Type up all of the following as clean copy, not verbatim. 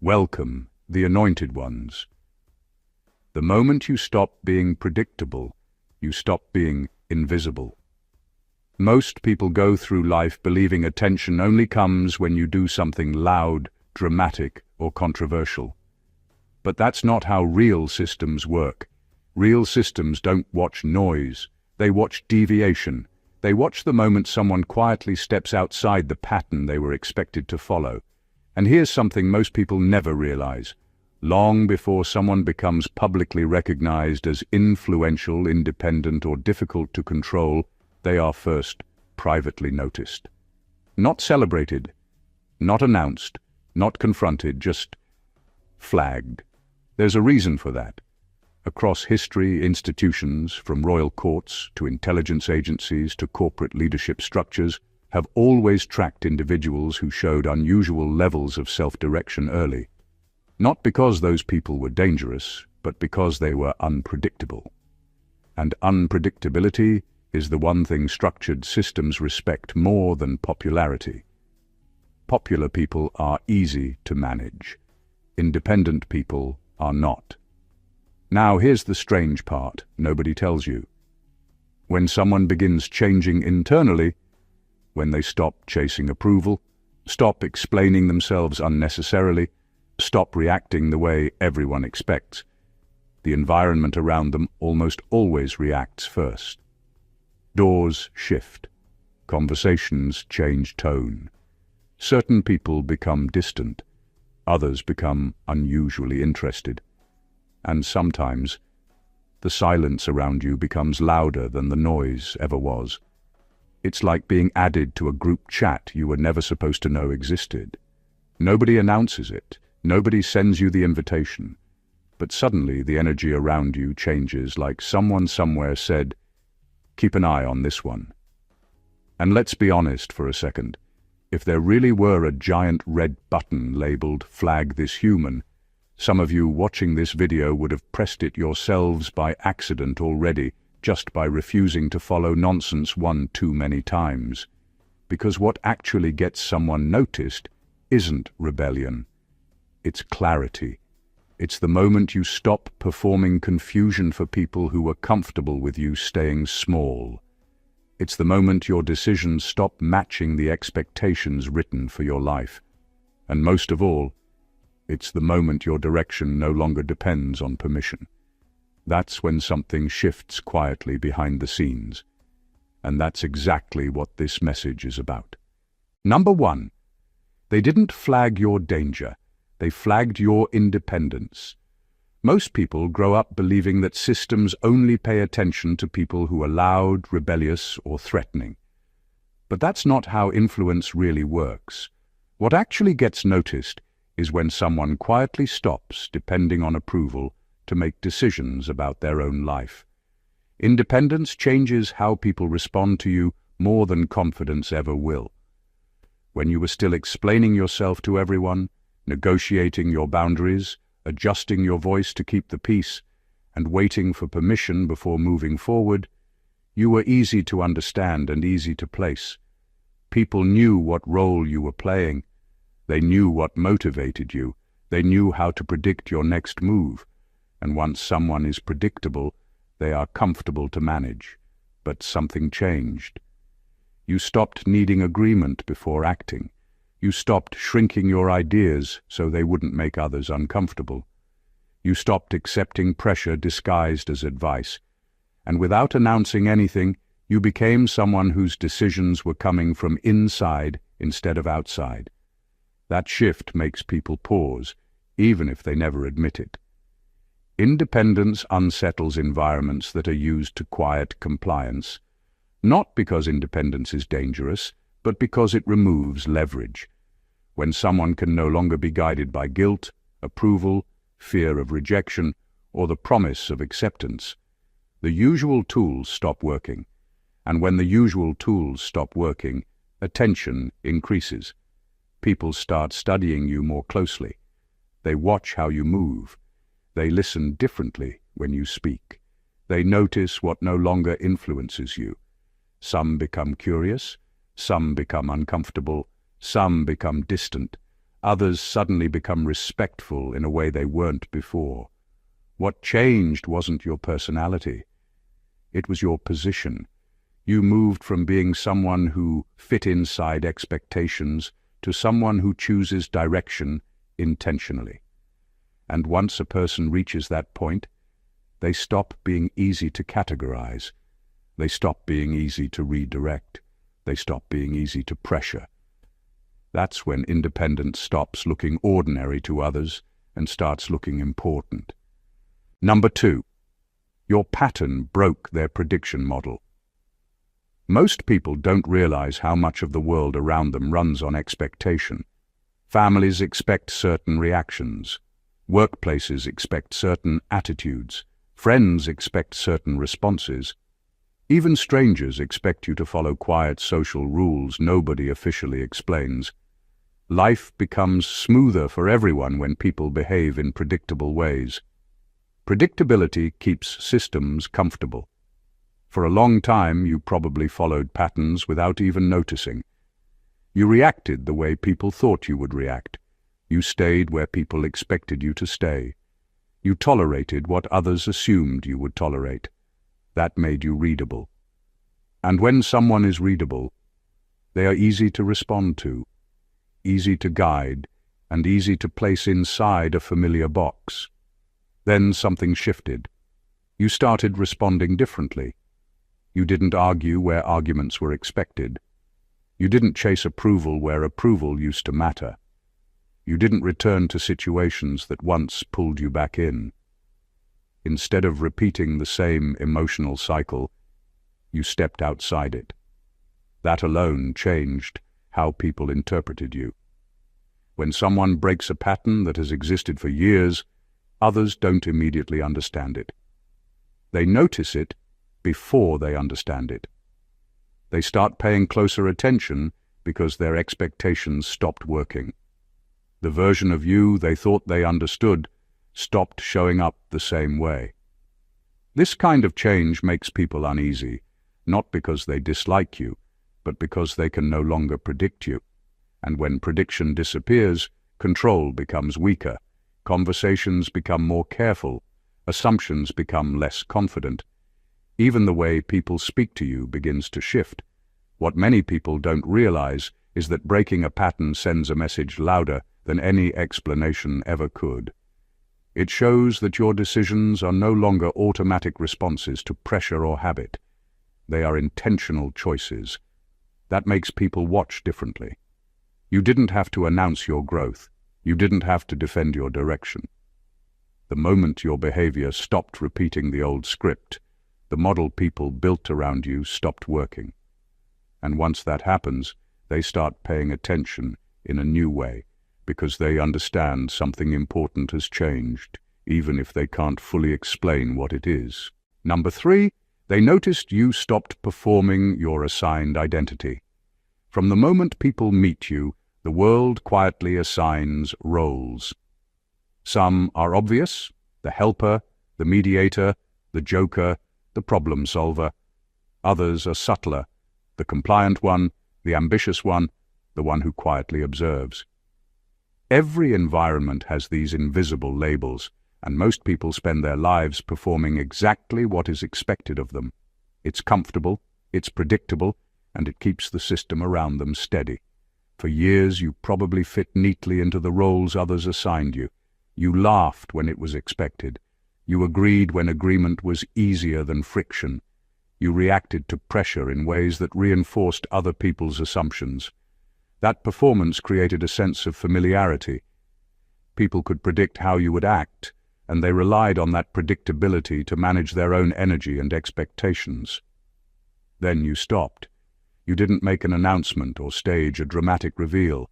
Welcome, the anointed ones. The moment you stop being predictable, you stop being invisible. Most people go through life believing attention only comes when you do something loud, dramatic, or controversial. But that's not how real systems work. Real systems don't watch noise, they watch deviation. They watch the moment someone quietly steps outside the pattern they were expected to follow. And here's something most people never realize. Long before someone becomes publicly recognized as influential, independent, or difficult to control, they are first privately noticed. Not celebrated, not announced, not confronted, just flagged. There's a reason for that. Across history, institutions, from royal courts to intelligence agencies to corporate leadership structures, have always tracked individuals who showed unusual levels of self-direction early. Not because those people were dangerous, but because they were unpredictable. And unpredictability is the one thing structured systems respect more than popularity. Popular people are easy to manage. Independent people are not. Now here's the strange part nobody tells you. When someone begins changing internally, when they stop chasing approval, stop explaining themselves unnecessarily, stop reacting the way everyone expects, the environment around them almost always reacts first. Doors shift. Conversations change tone. Certain people become distant. Others become unusually interested. And sometimes, the silence around you becomes louder than the noise ever was. It's like being added to a group chat you were never supposed to know existed. Nobody announces it. Nobody sends you the invitation. But suddenly the energy around you changes, like someone somewhere said, "Keep an eye on this one." And let's be honest for a second. If there really were a giant red button labeled "Flag this human," some of you watching this video would have pressed it yourselves by accident already, just by refusing to follow nonsense one too many times. Because what actually gets someone noticed isn't rebellion. It's clarity. It's the moment you stop performing confusion for people who are comfortable with you staying small. It's the moment your decisions stop matching the expectations written for your life. And most of all, it's the moment your direction no longer depends on permission. That's when something shifts quietly behind the scenes. And that's exactly what this message is about. Number 1. They didn't flag your danger. They flagged your independence. Most people grow up believing that systems only pay attention to people who are loud, rebellious, or threatening. But that's not how influence really works. What actually gets noticed is when someone quietly stops depending on approval to make decisions about their own life. Independence changes how people respond to you more than confidence ever will. When you were still explaining yourself to everyone, negotiating your boundaries, adjusting your voice to keep the peace, and waiting for permission before moving forward, you were easy to understand and easy to place. People knew what role you were playing. They knew what motivated you. They knew how to predict your next move. And once someone is predictable, they are comfortable to manage. But something changed. You stopped needing agreement before acting. You stopped shrinking your ideas so they wouldn't make others uncomfortable. You stopped accepting pressure disguised as advice. And without announcing anything, you became someone whose decisions were coming from inside instead of outside. That shift makes people pause, even if they never admit it. Independence unsettles environments that are used to quiet compliance, not because independence is dangerous, but because it removes leverage. When someone can no longer be guided by guilt, approval, fear of rejection, or the promise of acceptance, the usual tools stop working. And when the usual tools stop working, attention increases. People start studying you more closely. They watch how you move. They listen differently when you speak. They notice what no longer influences you. Some become curious, some become uncomfortable, some become distant, Others suddenly become respectful in a way they weren't before. What changed wasn't your personality. It was your position. You moved from being someone who fit inside expectations to someone who chooses direction intentionally. And once a person reaches that point, they stop being easy to categorize. They stop being easy to redirect. They stop being easy to pressure. That's when independence stops looking ordinary to others and starts looking important. Number 2, your pattern broke their prediction model. Most people don't realize how much of the world around them runs on expectation. Families expect certain reactions. Workplaces expect certain attitudes. Friends expect certain responses. Even strangers expect you to follow quiet social rules nobody officially explains. Life becomes smoother for everyone when people behave in predictable ways. Predictability keeps systems comfortable. For a long time, you probably followed patterns without even noticing. You reacted the way people thought you would react. You stayed where people expected you to stay. You tolerated what others assumed you would tolerate. That made you readable. And when someone is readable, they are easy to respond to, easy to guide, and easy to place inside a familiar box. Then something shifted. You started responding differently. You didn't argue where arguments were expected. You didn't chase approval where approval used to matter. You didn't return to situations that once pulled you back in. Instead of repeating the same emotional cycle, you stepped outside it. That alone changed how people interpreted you. When someone breaks a pattern that has existed for years, others don't immediately understand it. They notice it before they understand it. They start paying closer attention because their expectations stopped working. The version of you they thought they understood stopped showing up the same way. This kind of change makes people uneasy, not because they dislike you, but because they can no longer predict you. And when prediction disappears, control becomes weaker, conversations become more careful, assumptions become less confident. Even the way people speak to you begins to shift. What many people don't realize is that breaking a pattern sends a message louder than any explanation ever could. It shows that your decisions are no longer automatic responses to pressure or habit. They are intentional choices. That makes people watch differently. You didn't have to announce your growth. You didn't have to defend your direction. The moment your behavior stopped repeating the old script, the model people built around you stopped working. And once that happens, they start paying attention in a new way, because they understand something important has changed, even if they can't fully explain what it is. Number 3, they noticed you stopped performing your assigned identity. From the moment people meet you, the world quietly assigns roles. Some are obvious: the helper, the mediator, the joker, the problem solver. Others are subtler: the compliant one, the ambitious one, the one who quietly observes. Every environment has these invisible labels, and most people spend their lives performing exactly what is expected of them. It's comfortable, it's predictable, and it keeps the system around them steady. For years you probably fit neatly into the roles others assigned you. You laughed when it was expected. You agreed when agreement was easier than friction. You reacted to pressure in ways that reinforced other people's assumptions. That performance created a sense of familiarity. People could predict how you would act, and they relied on that predictability to manage their own energy and expectations. Then you stopped. You didn't make an announcement or stage a dramatic reveal.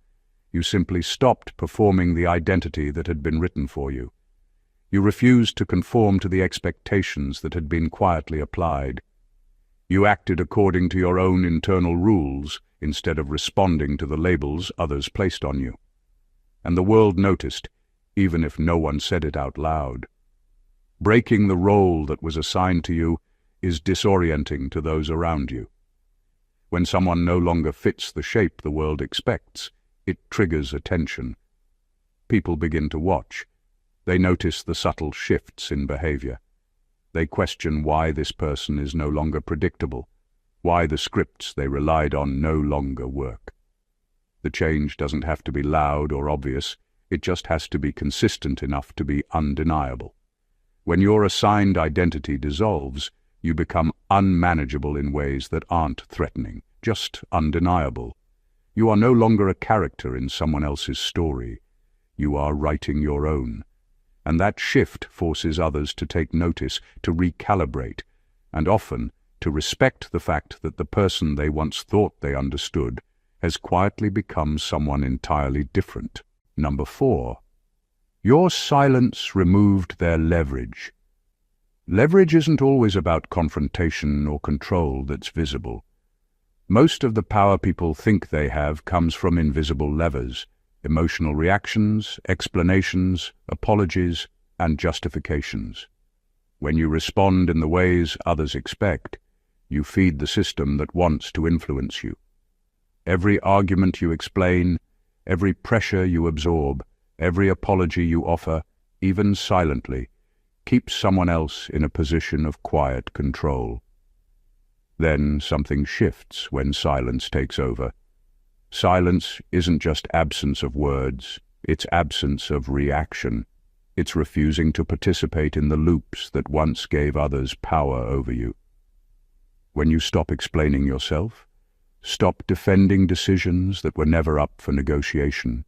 You simply stopped performing the identity that had been written for you. You refused to conform to the expectations that had been quietly applied. You acted according to your own internal rules instead of responding to the labels others placed on you. And the world noticed, even if no one said it out loud. Breaking the role that was assigned to you is disorienting to those around you. When someone no longer fits the shape the world expects, it triggers attention. people begin to watch. They notice the subtle shifts in behavior. They question why this person is no longer predictable, why the scripts they relied on no longer work. The change doesn't have to be loud or obvious, it just has to be consistent enough to be undeniable. When your assigned identity dissolves, you become unmanageable in ways that aren't threatening, just undeniable. You are no longer a character in someone else's story. You are writing your own. And that shift forces others to take notice, to recalibrate, and often to respect the fact that the person they once thought they understood has quietly become someone entirely different. Number 4. Your silence removed their leverage. Leverage isn't always about confrontation or control that's visible. Most of the power people think they have comes from invisible levers, emotional reactions, explanations, apologies, and justifications. When you respond in the ways others expect, you feed the system that wants to influence you. Every argument you explain, every pressure you absorb, every apology you offer, even silently, keeps someone else in a position of quiet control. Then something shifts when silence takes over. Silence isn't just absence of words, it's absence of reaction. It's refusing to participate in the loops that once gave others power over you. When you stop explaining yourself, stop defending decisions that were never up for negotiation,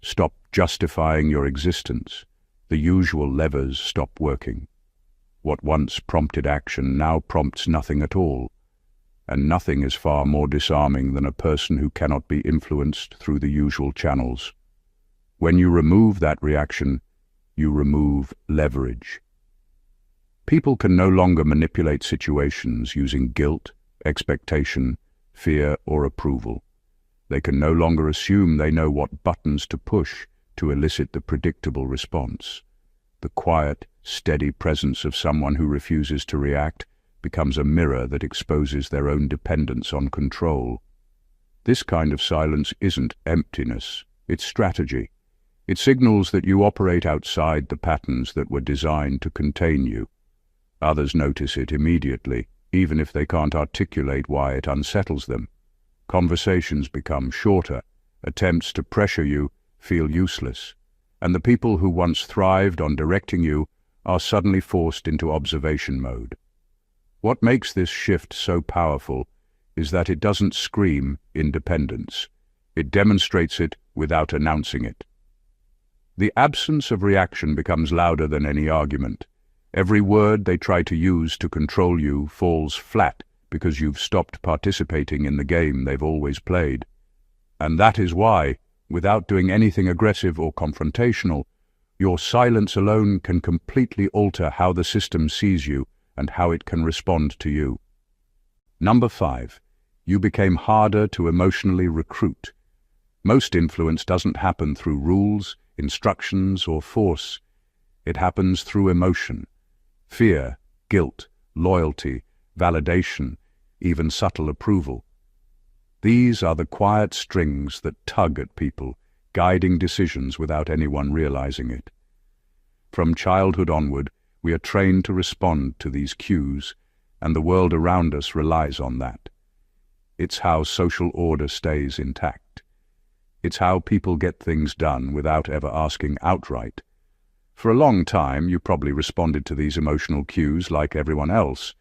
stop justifying your existence, the usual levers stop working. What once prompted action now prompts nothing at all, and nothing is far more disarming than a person who cannot be influenced through the usual channels. When you remove that reaction, you remove leverage. People can no longer manipulate situations using guilt, expectation, fear, or approval. They can no longer assume they know what buttons to push to elicit the predictable response. The quiet, steady presence of someone who refuses to react becomes a mirror that exposes their own dependence on control. This kind of silence isn't emptiness, it's strategy. It signals that you operate outside the patterns that were designed to contain you. Others notice it immediately, even if they can't articulate why it unsettles them. Conversations become shorter, attempts to pressure you feel useless, and the people who once thrived on directing you are suddenly forced into observation mode. What makes this shift so powerful is that it doesn't scream independence. It demonstrates it without announcing it. The absence of reaction becomes louder than any argument. Every word they try to use to control you falls flat because you've stopped participating in the game they've always played. And that is why, without doing anything aggressive or confrontational, your silence alone can completely alter how the system sees you and how it can respond to you. Number 5. You became harder to emotionally recruit. Most influence doesn't happen through rules, instructions, or force. It happens through emotion. Fear, guilt, loyalty, validation, even subtle approval. These are the quiet strings that tug at people, guiding decisions without anyone realizing it. From childhood onward, we are trained to respond to these cues, and the world around us relies on that. It's how social order stays intact. It's how people get things done without ever asking outright. For a long time, you probably responded to these emotional cues like everyone else.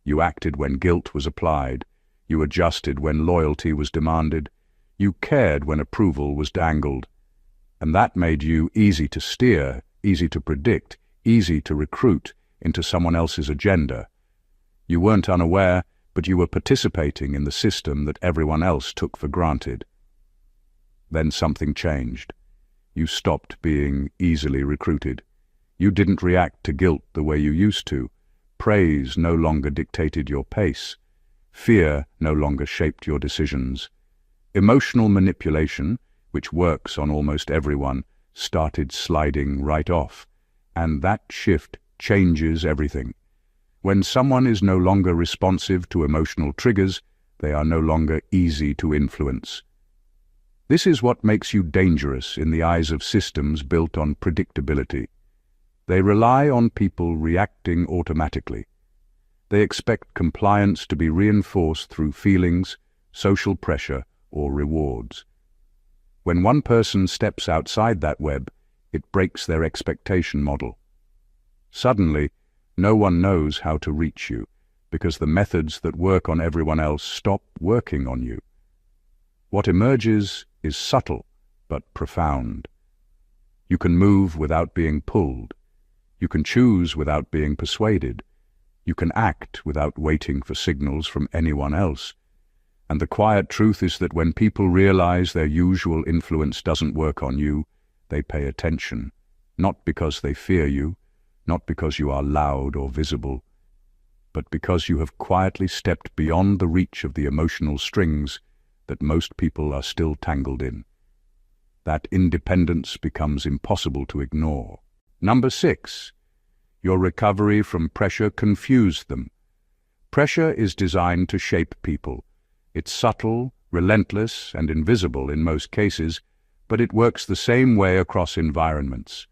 You acted when guilt was applied. You adjusted when loyalty was demanded. You cared when approval was dangled. And that made you easy to steer, easy to predict, easy to recruit into someone else's agenda. You weren't unaware, but you were participating in the system that everyone else took for granted. Then something changed. You stopped being easily recruited. You didn't react to guilt the way you used to. Praise no longer dictated your pace. Fear no longer shaped your decisions. Emotional manipulation, which works on almost everyone, started sliding right off. And that shift changes everything. When someone is no longer responsive to emotional triggers, they are no longer easy to influence. This is what makes you dangerous in the eyes of systems built on predictability. They rely on people reacting automatically. They expect compliance to be reinforced through feelings, social pressure, or rewards. When one person steps outside that web, it breaks their expectation model. Suddenly, no one knows how to reach you, because the methods that work on everyone else stop working on you. What emerges is subtle, but profound. You can move without being pulled. You can choose without being persuaded. You can act without waiting for signals from anyone else. And the quiet truth is that when people realize their usual influence doesn't work on you, they pay attention, not because they fear you, not because you are loud or visible, but because you have quietly stepped beyond the reach of the emotional strings that most people are still tangled in. That independence becomes impossible to ignore. Number 6. Your recovery from pressure confused them. Pressure is designed to shape people. It's subtle, relentless, and invisible in most cases, but it works the same way across environments.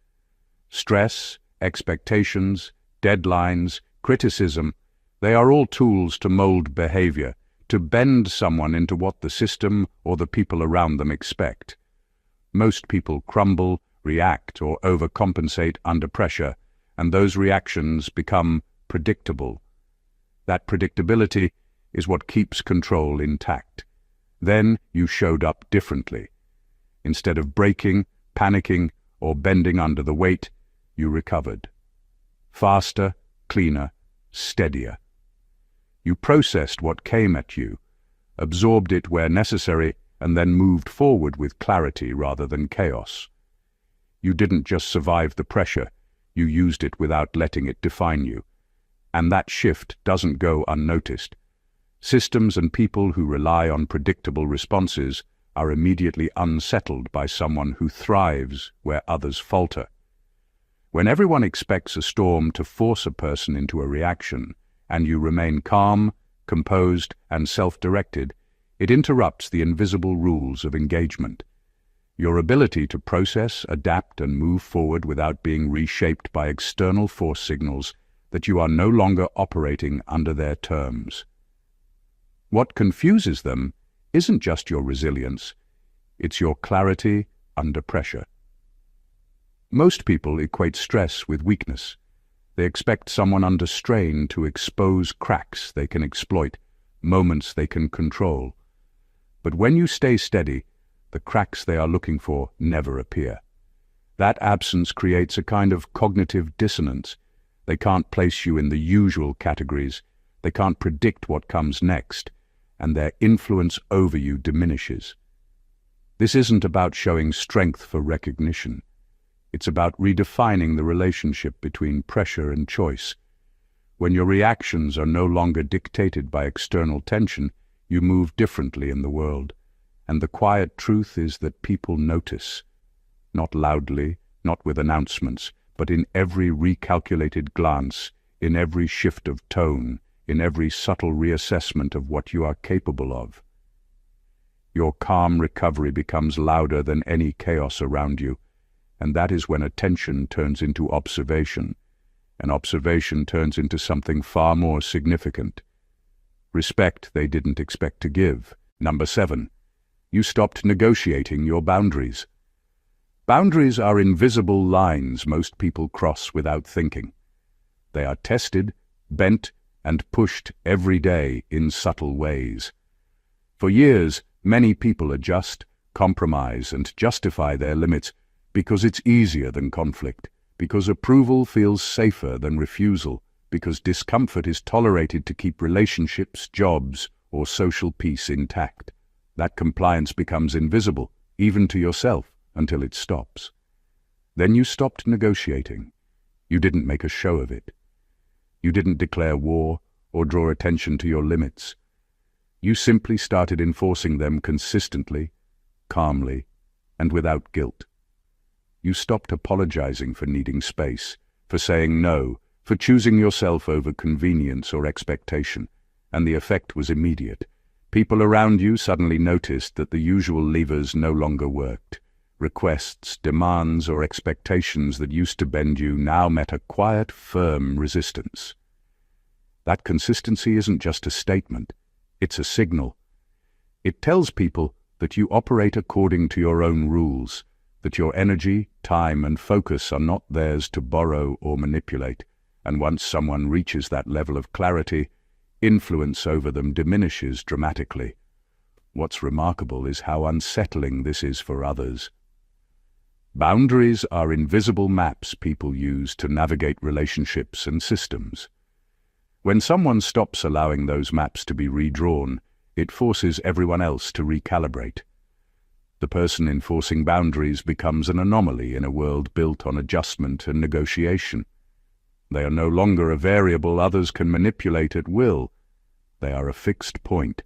Stress, expectations, deadlines, criticism, they are all tools to mold behavior, to bend someone into what the system or the people around them expect. Most people crumble, react, or overcompensate under pressure, and those reactions become predictable. That predictability is what keeps control intact. Then you showed up differently. Instead of breaking, panicking, or bending under the weight, you recovered. Faster, cleaner, steadier. You processed what came at you, absorbed it where necessary, and then moved forward with clarity rather than chaos. You didn't just survive the pressure, you used it without letting it define you. And that shift doesn't go unnoticed. Systems and people who rely on predictable responses are immediately unsettled by someone who thrives where others falter. When everyone expects a storm to force a person into a reaction, and you remain calm, composed, and self-directed, it interrupts the invisible rules of engagement. Your ability to process, adapt, and move forward without being reshaped by external force signals that you are no longer operating under their terms. What confuses them isn't just your resilience, it's your clarity under pressure. Most people equate stress with weakness. They expect someone under strain to expose cracks they can exploit, moments they can control. But when you stay steady, the cracks they are looking for never appear. That absence creates a kind of cognitive dissonance. They can't place you in the usual categories, they can't predict what comes next, and their influence over you diminishes. This isn't about showing strength for recognition. It's about redefining the relationship between pressure and choice. When your reactions are no longer dictated by external tension, you move differently in the world. And the quiet truth is that people notice. Not loudly, not with announcements, but in every recalculated glance, in every shift of tone, in every subtle reassessment of what you are capable of. Your calm recovery becomes louder than any chaos around you, and that is when attention turns into observation, and observation turns into something far more significant. Respect they didn't expect to give. Number 7. You stopped negotiating your boundaries. Boundaries are invisible lines most people cross without thinking. They are tested, bent, and pushed every day in subtle ways. For years, many people adjust, compromise, and justify their limits because it's easier than conflict, because approval feels safer than refusal, because discomfort is tolerated to keep relationships, jobs, or social peace intact. That compliance becomes invisible, even to yourself, until it stops. Then you stopped negotiating. You didn't make a show of it. You didn't declare war or draw attention to your limits. You simply started enforcing them consistently, calmly, and without guilt. You stopped apologizing for needing space, for saying no, for choosing yourself over convenience or expectation, and the effect was immediate. People around you suddenly noticed that the usual levers no longer worked. Requests, demands, or expectations that used to bend you now met a quiet, firm resistance. That consistency isn't just a statement, it's a signal. It tells people that you operate according to your own rules, that your energy, time, and focus are not theirs to borrow or manipulate, and once someone reaches that level of clarity, influence over them diminishes dramatically. What's remarkable is how unsettling this is for others. Boundaries are invisible maps people use to navigate relationships and systems. When someone stops allowing those maps to be redrawn, it forces everyone else to recalibrate. The person enforcing boundaries becomes an anomaly in a world built on adjustment and negotiation. They are no longer a variable others can manipulate at will. They are a fixed point.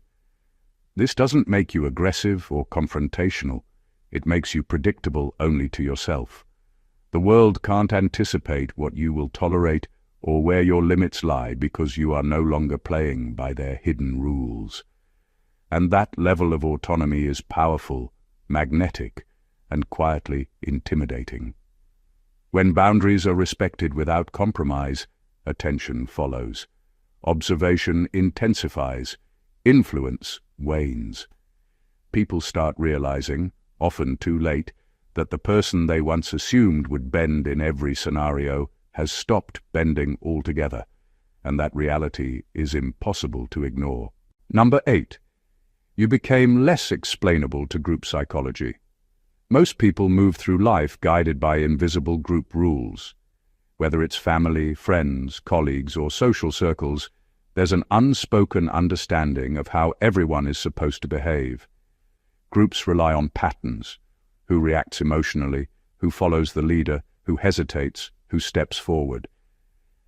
This doesn't make you aggressive or confrontational. It makes you predictable only to yourself. The world can't anticipate what you will tolerate or where your limits lie because you are no longer playing by their hidden rules. And that level of autonomy is powerful, magnetic, and quietly intimidating. When boundaries are respected without compromise, attention follows. Observation intensifies. Influence wanes. People start realizing, often too late, that the person they once assumed would bend in every scenario has stopped bending altogether, and that reality is impossible to ignore. Number 8. You became less explainable to group psychology. Most people move through life guided by invisible group rules. Whether it's family, friends, colleagues, or social circles, there's an unspoken understanding of how everyone is supposed to behave. Groups rely on patterns: who reacts emotionally, who follows the leader, who hesitates, who steps forward.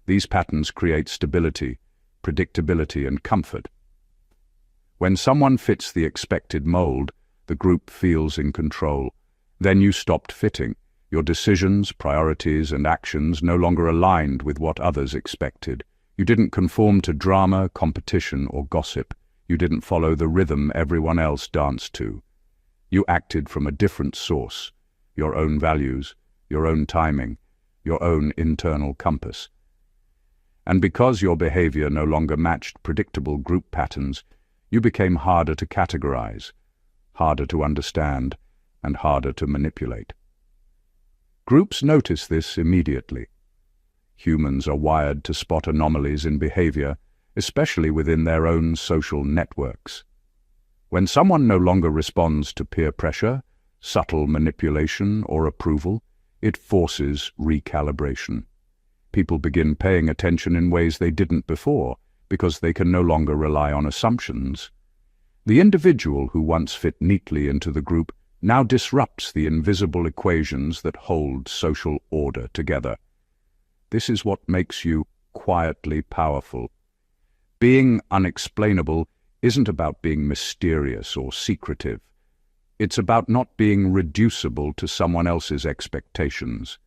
These patterns create stability, predictability, and comfort. When someone fits the expected mold, the group feels in control. Then you stopped fitting. Your decisions, priorities, and actions no longer aligned with what others expected. You didn't conform to drama, competition, or gossip. You didn't follow the rhythm everyone else danced to. You acted from a different source: your own values, your own timing, your own internal compass. And because your behavior no longer matched predictable group patterns, you became harder to categorize, harder to understand, and harder to manipulate. Groups notice this immediately. Humans are wired to spot anomalies in behavior, especially within their own social networks. When someone no longer responds to peer pressure, subtle manipulation, or approval, it forces recalibration. People begin paying attention in ways they didn't before, because they can no longer rely on assumptions. The individual who once fit neatly into the group now disrupts the invisible equations that hold social order together. This is what makes you quietly powerful. Being unexplainable isn't about being mysterious or secretive. It's about not being reducible to someone else's expectations.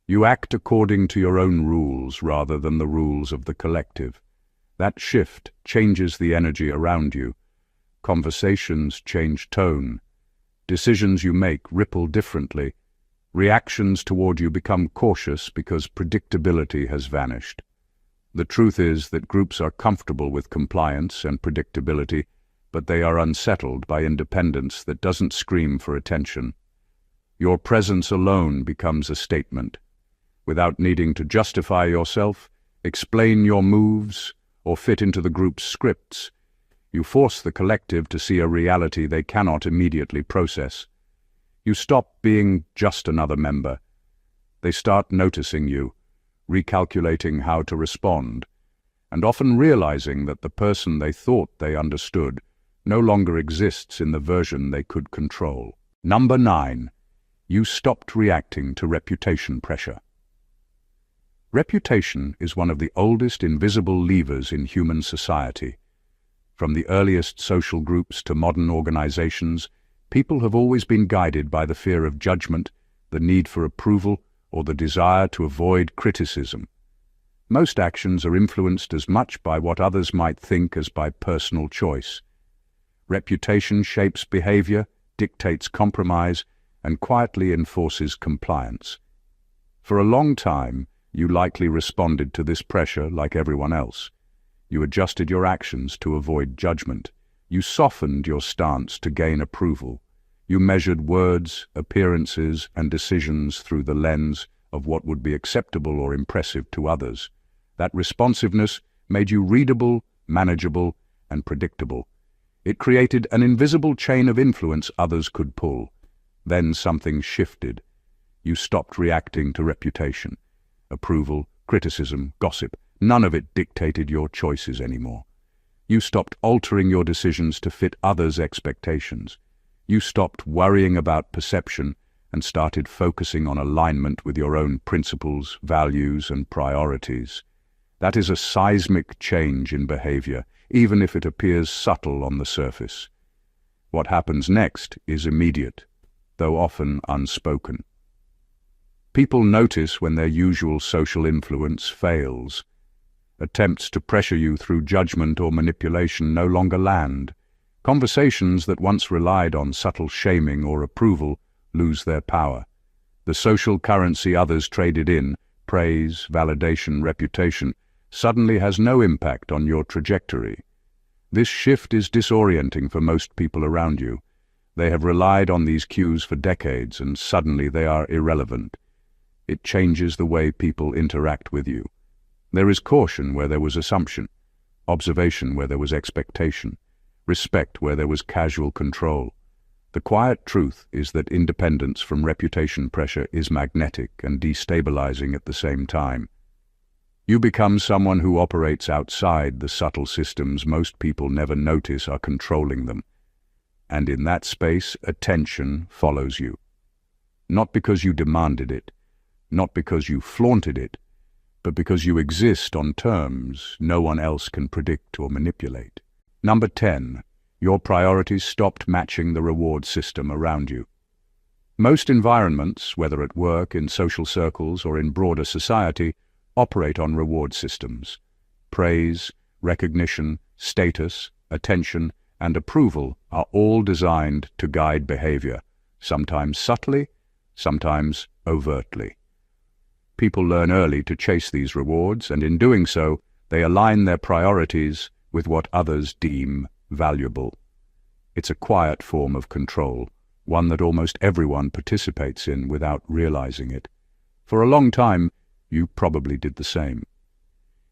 You act according to your own rules rather than the rules of the collective. That shift changes the energy around you. Conversations change tone. Decisions you make ripple differently. Reactions toward you become cautious because predictability has vanished. The truth is that groups are comfortable with compliance and predictability, but they are unsettled by independence that doesn't scream for attention. Your presence alone becomes a statement. Without needing to justify yourself, explain your moves, or fit into the group's scripts, you force the collective to see a reality they cannot immediately process. You stop being just another member. They start noticing you, recalculating how to respond, and often realizing that the person they thought they understood no longer exists in the version they could control. Number 9. You stopped reacting to reputation pressure. Reputation is one of the oldest invisible levers in human society. From the earliest social groups to modern organizations, people have always been guided by the fear of judgment, the need for approval, or the desire to avoid criticism. Most actions are influenced as much by what others might think as by personal choice. Reputation shapes behavior, dictates compromise, and quietly enforces compliance. For a long time, you likely responded to this pressure like everyone else. You adjusted your actions to avoid judgment. You softened your stance to gain approval. You measured words, appearances, and decisions through the lens of what would be acceptable or impressive to others. That responsiveness made you readable, manageable, and predictable. It created an invisible chain of influence others could pull. Then something shifted. You stopped reacting to reputation. Approval, criticism, gossip, none of it dictated your choices anymore. You stopped altering your decisions to fit others' expectations. You stopped worrying about perception and started focusing on alignment with your own principles, values, and priorities. That is a seismic change in behavior, even if it appears subtle on the surface. What happens next is immediate, though often unspoken. People notice when their usual social influence fails. Attempts to pressure you through judgment or manipulation no longer land. Conversations that once relied on subtle shaming or approval lose their power. The social currency others traded in, praise, validation, reputation, suddenly has no impact on your trajectory. This shift is disorienting for most people around you. They have relied on these cues for decades, and suddenly they are irrelevant. It changes the way people interact with you. There is caution where there was assumption, observation where there was expectation, respect where there was casual control. The quiet truth is that independence from reputation pressure is magnetic and destabilizing at the same time. You become someone who operates outside the subtle systems most people never notice are controlling them. And in that space, attention follows you. Not because you demanded it, not because you flaunted it, but because you exist on terms no one else can predict or manipulate. Number 10. Your priorities stopped matching the reward system around you. Most environments, whether at work, in social circles, or in broader society, operate on reward systems. Praise, recognition, status, attention, and approval are all designed to guide behavior, sometimes subtly, sometimes overtly. People learn early to chase these rewards, and in doing so, they align their priorities with what others deem valuable. It's a quiet form of control, one that almost everyone participates in without realizing it. For a long time, you probably did the same.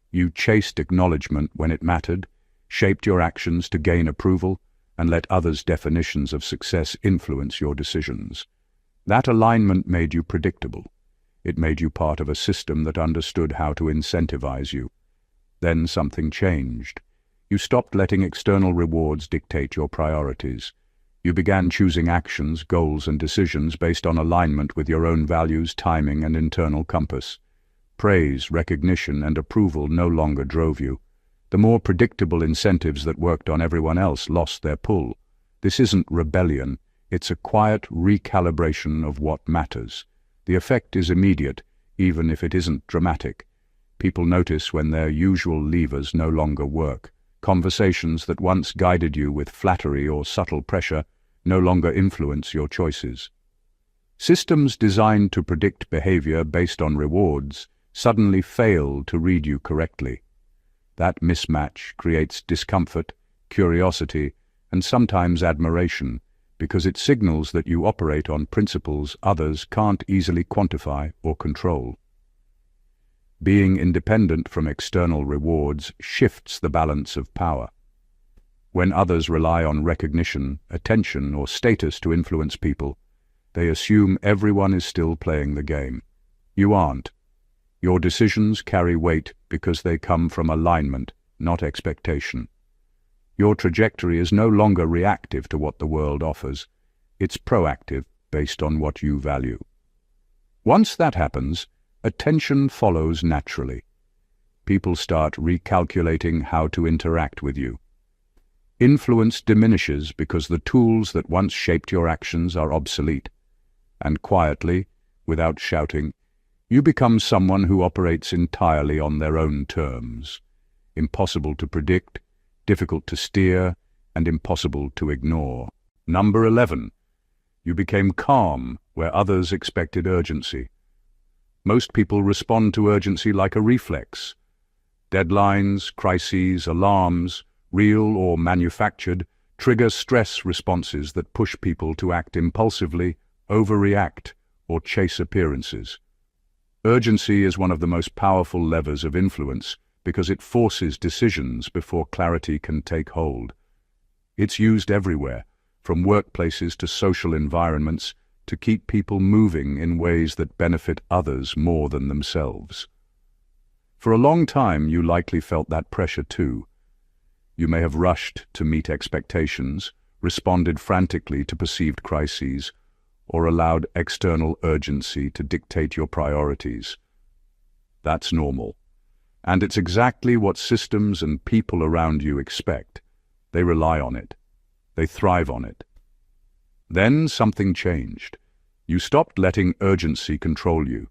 You chased acknowledgement when it mattered, shaped your actions to gain approval, and let others' definitions of success influence your decisions. That alignment made you predictable. It made you part of a system that understood how to incentivize you. Then something changed. You stopped letting external rewards dictate your priorities. You began choosing actions, goals, and decisions based on alignment with your own values, timing, and internal compass. Praise, recognition, and approval no longer drove you. The more predictable incentives that worked on everyone else lost their pull. This isn't rebellion, it's a quiet recalibration of what matters. The effect is immediate, even if it isn't dramatic. People notice when their usual levers no longer work. Conversations that once guided you with flattery or subtle pressure no longer influence your choices. Systems designed to predict behavior based on rewards suddenly fail to read you correctly. That mismatch creates discomfort, curiosity, and sometimes admiration, because it signals that you operate on principles others can't easily quantify or control. Being independent from external rewards shifts the balance of power. When others rely on recognition, attention, or status to influence people, they assume everyone is still playing the game. You aren't. Your decisions carry weight because they come from alignment, not expectation. Your trajectory is no longer reactive to what the world offers. It's proactive, based on what you value. Once that happens, attention follows naturally. People start recalculating how to interact with you. Influence diminishes because the tools that once shaped your actions are obsolete. And quietly, without shouting, you become someone who operates entirely on their own terms. Impossible to predict, difficult to steer, and impossible to ignore. Number 11. You became calm where others expected urgency. Most people respond to urgency like a reflex. Deadlines, crises, alarms, real or manufactured, trigger stress responses that push people to act impulsively, overreact, or chase appearances. Urgency is one of the most powerful levers of influence because it forces decisions before clarity can take hold. It's used everywhere, from workplaces to social environments, to keep people moving in ways that benefit others more than themselves. For a long time, you likely felt that pressure too. You may have rushed to meet expectations, responded frantically to perceived crises, or allowed external urgency to dictate your priorities. That's normal. And it's exactly what systems and people around you expect. They rely on it. They thrive on it. Then something changed. You stopped letting urgency control you.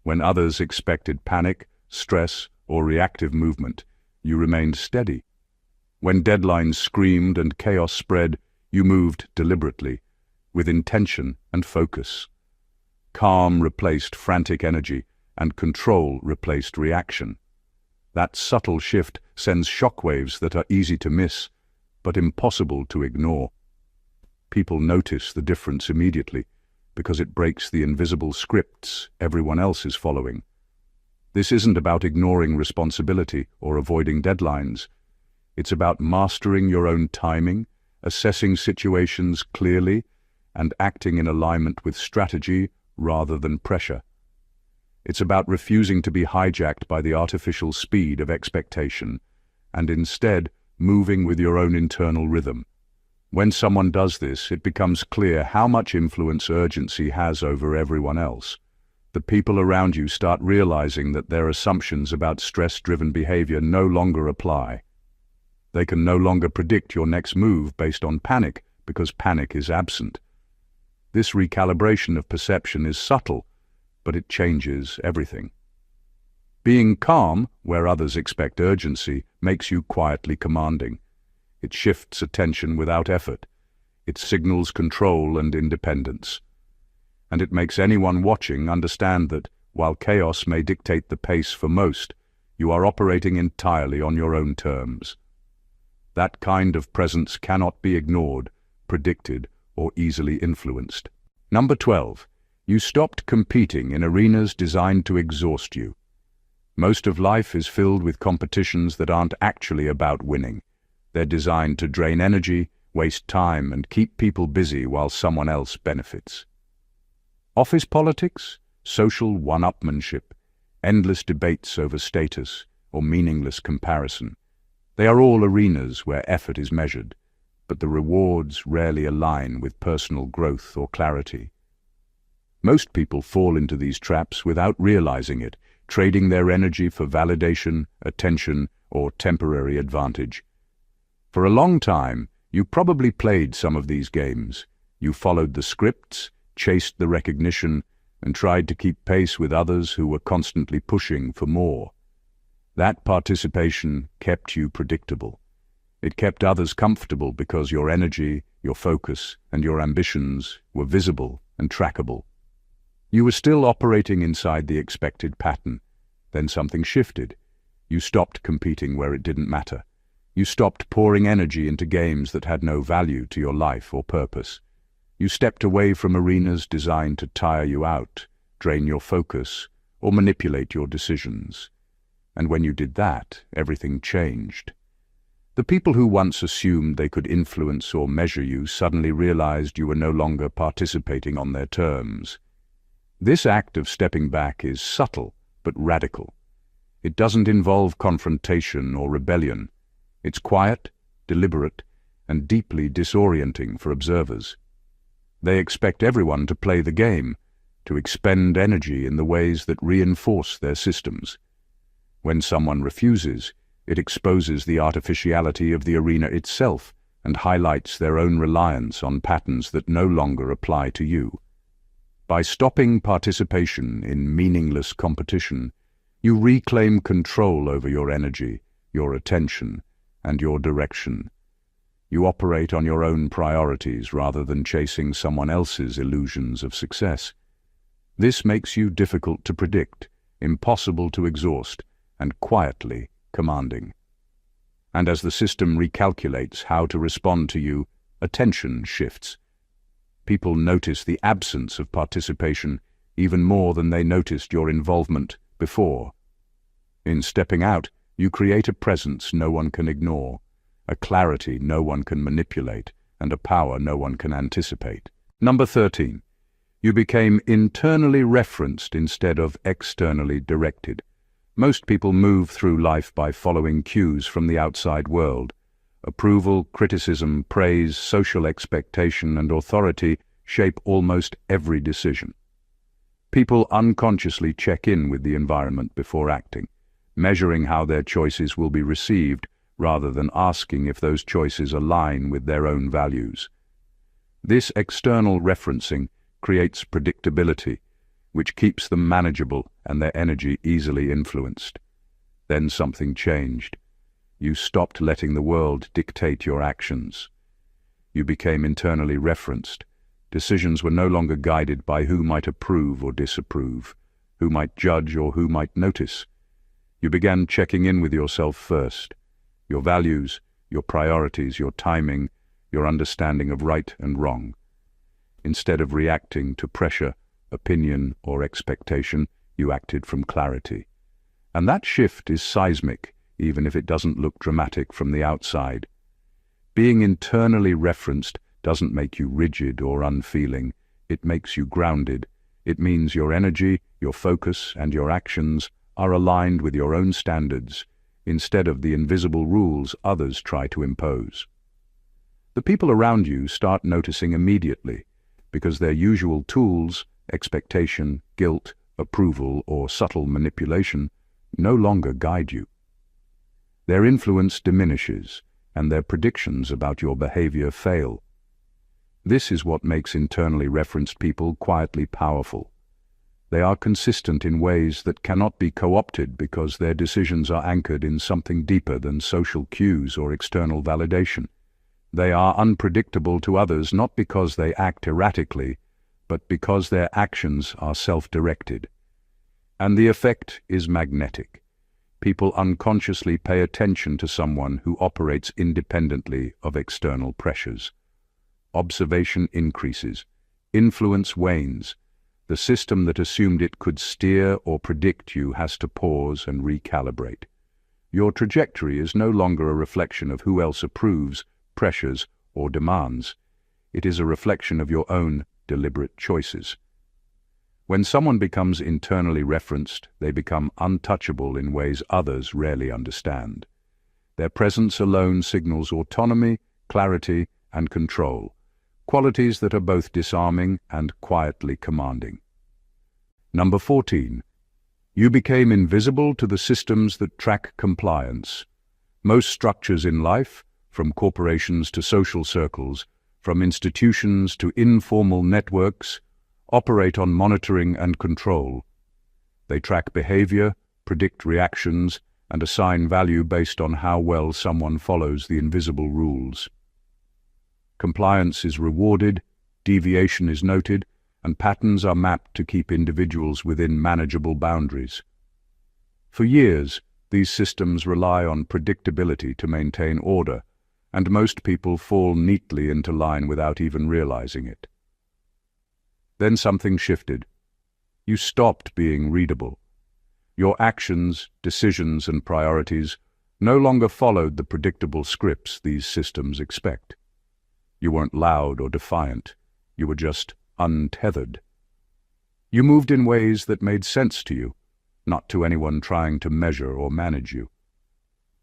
When others expected panic, stress, or reactive movement, you remained steady. When deadlines screamed and chaos spread, you moved deliberately, with intention and focus. Calm replaced frantic energy, and control replaced reaction. That subtle shift sends shockwaves that are easy to miss, but impossible to ignore. People notice the difference immediately, because it breaks the invisible scripts everyone else is following. This isn't about ignoring responsibility or avoiding deadlines. It's about mastering your own timing, assessing situations clearly, and acting in alignment with strategy rather than pressure. It's about refusing to be hijacked by the artificial speed of expectation, and instead moving with your own internal rhythm. When someone does this, it becomes clear how much influence urgency has over everyone else. The people around you start realizing that their assumptions about stress-driven behavior no longer apply. They can no longer predict your next move based on panic because panic is absent. This recalibration of perception is subtle, but it changes everything. Being calm, where others expect urgency, makes you quietly commanding. It shifts attention without effort. It signals control and independence. And it makes anyone watching understand that, while chaos may dictate the pace for most, you are operating entirely on your own terms. That kind of presence cannot be ignored, predicted, or easily influenced. Number 12. You stopped competing in arenas designed to exhaust you. Most of life is filled with competitions that aren't actually about winning. They're designed to drain energy, waste time, and keep people busy while someone else benefits. Office politics, social one-upmanship, endless debates over status, or meaningless comparison. They are all arenas where effort is measured, but the rewards rarely align with personal growth or clarity. Most people fall into these traps without realizing it, trading their energy for validation, attention, or temporary advantage. For a long time, you probably played some of these games. You followed the scripts, chased the recognition, and tried to keep pace with others who were constantly pushing for more. That participation kept you predictable. It kept others comfortable because your energy, your focus, and your ambitions were visible and trackable. You were still operating inside the expected pattern. Then something shifted. You stopped competing where it didn't matter. You stopped pouring energy into games that had no value to your life or purpose. You stepped away from arenas designed to tire you out, drain your focus, or manipulate your decisions. And when you did that, everything changed. The people who once assumed they could influence or measure you suddenly realized you were no longer participating on their terms. This act of stepping back is subtle but radical. It doesn't involve confrontation or rebellion. It's quiet, deliberate, and deeply disorienting for observers. They expect everyone to play the game, to expend energy in the ways that reinforce their systems. When someone refuses, it exposes the artificiality of the arena itself and highlights their own reliance on patterns that no longer apply to you. By stopping participation in meaningless competition, you reclaim control over your energy, your attention, and your direction. You operate on your own priorities rather than chasing someone else's illusions of success. This makes you difficult to predict, impossible to exhaust, and quietly commanding. And as the system recalculates how to respond to you, attention shifts. People notice the absence of participation even more than they noticed your involvement before. In stepping out, you create a presence no one can ignore, a clarity no one can manipulate, and a power no one can anticipate. Number 13. You became internally referenced instead of externally directed. Most people move through life by following cues from the outside world. Approval, criticism, praise, social expectation, and authority shape almost every decision. People unconsciously check in with the environment before acting, measuring how their choices will be received rather than asking if those choices align with their own values. This external referencing creates predictability, which keeps them manageable and their energy easily influenced. Then something changed. You stopped letting the world dictate your actions. You became internally referenced. Decisions were no longer guided by who might approve or disapprove, who might judge or who might notice. You began checking in with yourself first. Your values, your priorities, your timing, your understanding of right and wrong. Instead of reacting to pressure, opinion, or expectation, you acted from clarity. And that shift is seismic, even if it doesn't look dramatic from the outside. Being internally referenced doesn't make you rigid or unfeeling. It makes you grounded. It means your energy, your focus, and your actions are aligned with your own standards, instead of the invisible rules others try to impose. The people around you start noticing immediately, because their usual tools, expectation, guilt, approval, or subtle manipulation, no longer guide you. Their influence diminishes, and their predictions about your behavior fail. This is what makes internally referenced people quietly powerful. They are consistent in ways that cannot be co-opted because their decisions are anchored in something deeper than social cues or external validation. They are unpredictable to others not because they act erratically, but because their actions are self-directed. And the effect is magnetic. People unconsciously pay attention to someone who operates independently of external pressures. Observation increases. Influence wanes. The system that assumed it could steer or predict you has to pause and recalibrate. Your trajectory is no longer a reflection of who else approves, pressures, or demands. It is a reflection of your own deliberate choices. When someone becomes internally referenced, they become untouchable in ways others rarely understand. Their presence alone signals autonomy, clarity, and control, qualities that are both disarming and quietly commanding. Number 14. You became invisible to the systems that track compliance. Most structures in life, from corporations to social circles, from institutions to informal networks, operate on monitoring and control. They track behavior, predict reactions, and assign value based on how well someone follows the invisible rules. Compliance is rewarded, deviation is noted, and patterns are mapped to keep individuals within manageable boundaries. For years, these systems rely on predictability to maintain order, and most people fall neatly into line without even realizing it. Then something shifted. You stopped being readable. Your actions, decisions, and priorities no longer followed the predictable scripts these systems expect. You weren't loud or defiant. You were just untethered. You moved in ways that made sense to you, not to anyone trying to measure or manage you.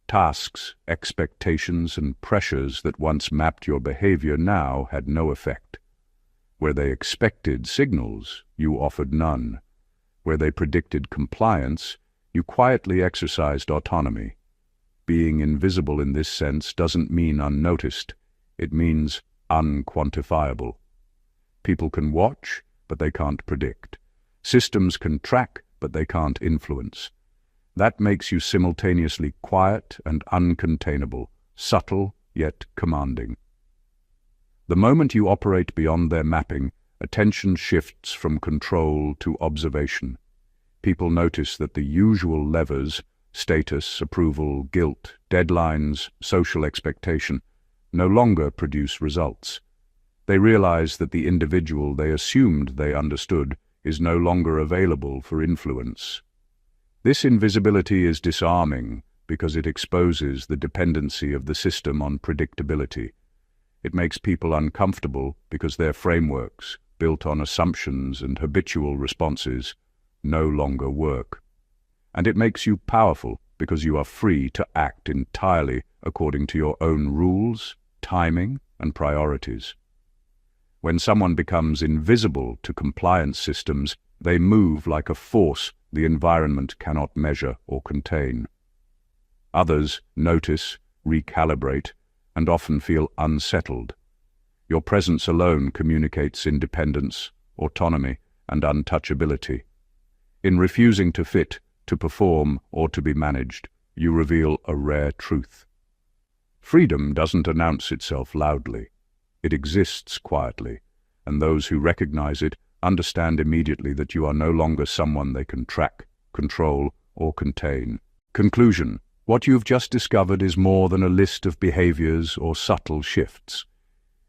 Tasks, expectations, and pressures that once mapped your behavior now had no effect. Where they expected signals, you offered none. Where they predicted compliance, you quietly exercised autonomy. Being invisible in this sense doesn't mean unnoticed. It means unquantifiable. People can watch, but they can't predict. Systems can track, but they can't influence. That makes you simultaneously quiet and uncontainable, subtle yet commanding. The moment you operate beyond their mapping, attention shifts from control to observation. People notice that the usual levers, status, approval, guilt, deadlines, social expectation, no longer produce results. They realize that the individual they assumed they understood is no longer available for influence. This invisibility is disarming because it exposes the dependency of the system on predictability. It makes people uncomfortable because their frameworks, built on assumptions and habitual responses, no longer work. And it makes you powerful because you are free to act entirely according to your own rules, timing, and priorities. When someone becomes invisible to compliance systems, they move like a force the environment cannot measure or contain. Others notice, recalibrate, and often feel unsettled. Your presence alone communicates independence, autonomy, and untouchability. In refusing to fit, to perform, or to be managed, you reveal a rare truth. Freedom doesn't announce itself loudly. It exists quietly, and those who recognize it understand immediately that you are no longer someone they can track, control, or contain. Conclusion: what you've just discovered is more than a list of behaviors or subtle shifts.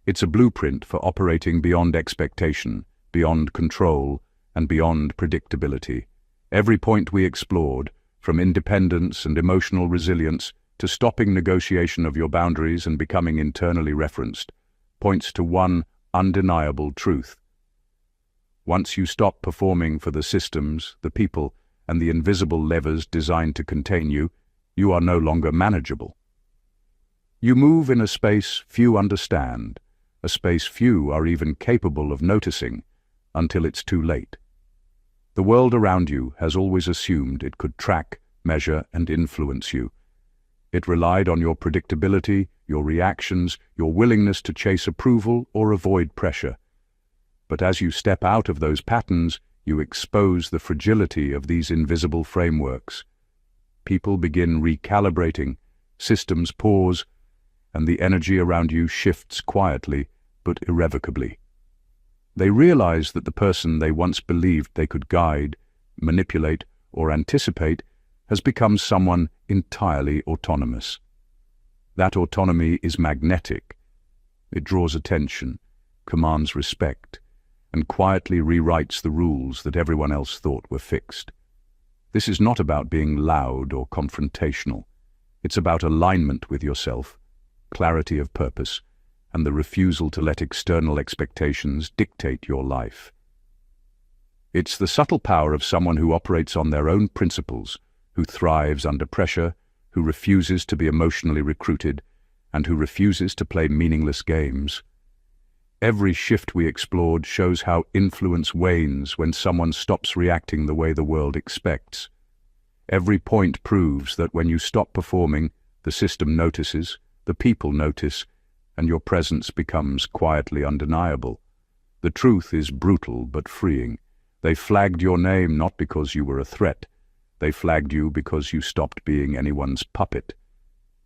It's a blueprint for operating beyond expectation, beyond control, and beyond predictability. Every point we explored, from independence and emotional resilience to stopping negotiation of your boundaries and becoming internally referenced, points to one undeniable truth. Once you stop performing for the systems, the people, and the invisible levers designed to contain you, you are no longer manageable. You move in a space few understand, a space few are even capable of noticing, until it's too late. The world around you has always assumed it could track, measure, and influence you. It relied on your predictability, your reactions, your willingness to chase approval or avoid pressure. But as you step out of those patterns, you expose the fragility of these invisible frameworks. People begin recalibrating, systems pause, and the energy around you shifts quietly but irrevocably. They realize that the person they once believed they could guide, manipulate, or anticipate has become someone entirely autonomous. That autonomy is magnetic. It draws attention, commands respect, and quietly rewrites the rules that everyone else thought were fixed. This is not about being loud or confrontational. It's about alignment with yourself, clarity of purpose, and the refusal to let external expectations dictate your life. It's the subtle power of someone who operates on their own principles, who thrives under pressure, who refuses to be emotionally recruited, and who refuses to play meaningless games. Every shift we explored shows how influence wanes when someone stops reacting the way the world expects. Every point proves that when you stop performing, the system notices, the people notice, and your presence becomes quietly undeniable. The truth is brutal but freeing. They flagged your name not because you were a threat. They flagged you because you stopped being anyone's puppet.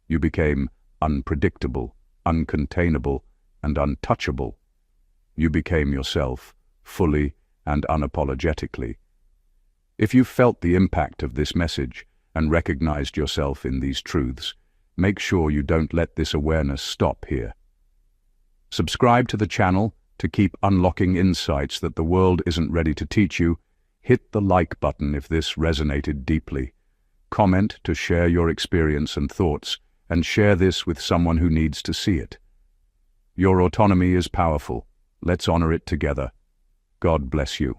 You became unpredictable, uncontainable, and untouchable. You became yourself, fully and unapologetically. If you've felt the impact of this message and recognized yourself in these truths, make sure you don't let this awareness stop here. Subscribe to the channel to keep unlocking insights that the world isn't ready to teach you. Hit the like button if this resonated deeply. Comment to share your experience and thoughts, and share this with someone who needs to see it. Your autonomy is powerful. Let's honor it together. God bless you.